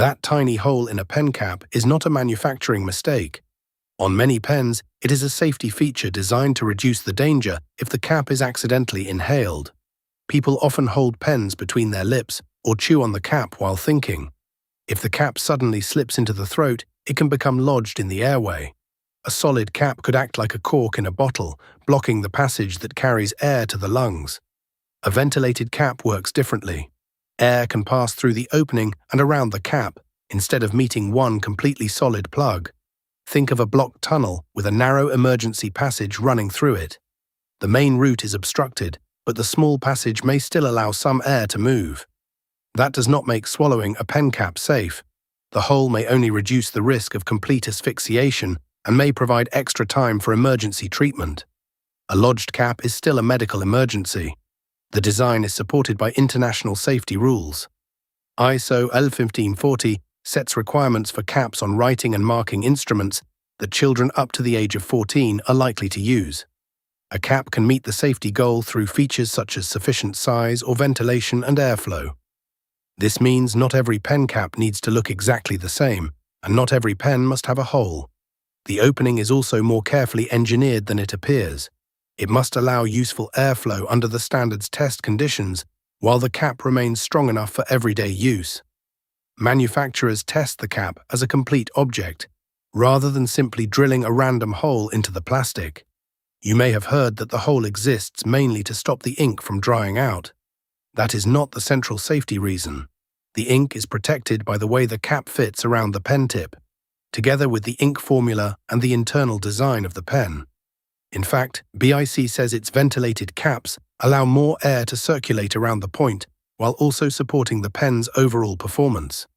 That tiny hole in a pen cap is not a manufacturing mistake. On many pens, it is a safety feature designed to reduce the danger if the cap is accidentally inhaled. People often hold pens between their lips or chew on the cap while thinking. If the cap suddenly slips into the throat, it can become lodged in the airway. A solid cap could act like a cork in a bottle, blocking the passage that carries air to the lungs. A ventilated cap works differently. Air can pass through the opening and around the cap, instead of meeting one completely solid plug. Think of a blocked tunnel with a narrow emergency passage running through it. The main route is obstructed, but the small passage may still allow some air to move. That does not make swallowing a pen cap safe. The hole may only reduce the risk of complete asphyxiation and may provide extra time for emergency treatment. A lodged cap is still a medical emergency. The design is supported by international safety rules. ISO 11540 sets requirements for caps on writing and marking instruments that children up to the age of 14 are likely to use. A cap can meet the safety goal through features such as sufficient size or ventilation and airflow. This means not every pen cap needs to look exactly the same, and not every pen must have a hole. The opening is also more carefully engineered than it appears. It must allow useful airflow under the standards test conditions, while the cap remains strong enough for everyday use. Manufacturers test the cap as a complete object, rather than simply drilling a random hole into the plastic. You may have heard that the hole exists mainly to stop the ink from drying out. That is not the central safety reason. The ink is protected by the way the cap fits around the pen tip, together with the ink formula and the internal design of the pen. In fact, BIC says its ventilated caps allow more air to circulate around the point while also supporting the pen's overall performance.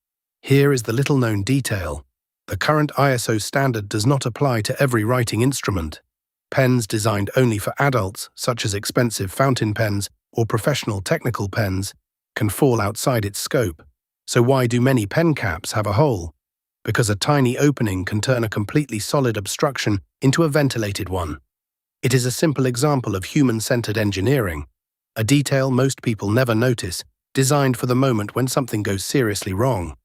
Here is the little-known detail. The current ISO standard does not apply to every writing instrument. Pens designed only for adults, such as expensive fountain pens or professional technical pens, can fall outside its scope. So why do many pen caps have a hole? Because a tiny opening can turn a completely solid obstruction into a ventilated one. It is a simple example of human-centered engineering, a detail most people never notice, designed for the moment when something goes seriously wrong.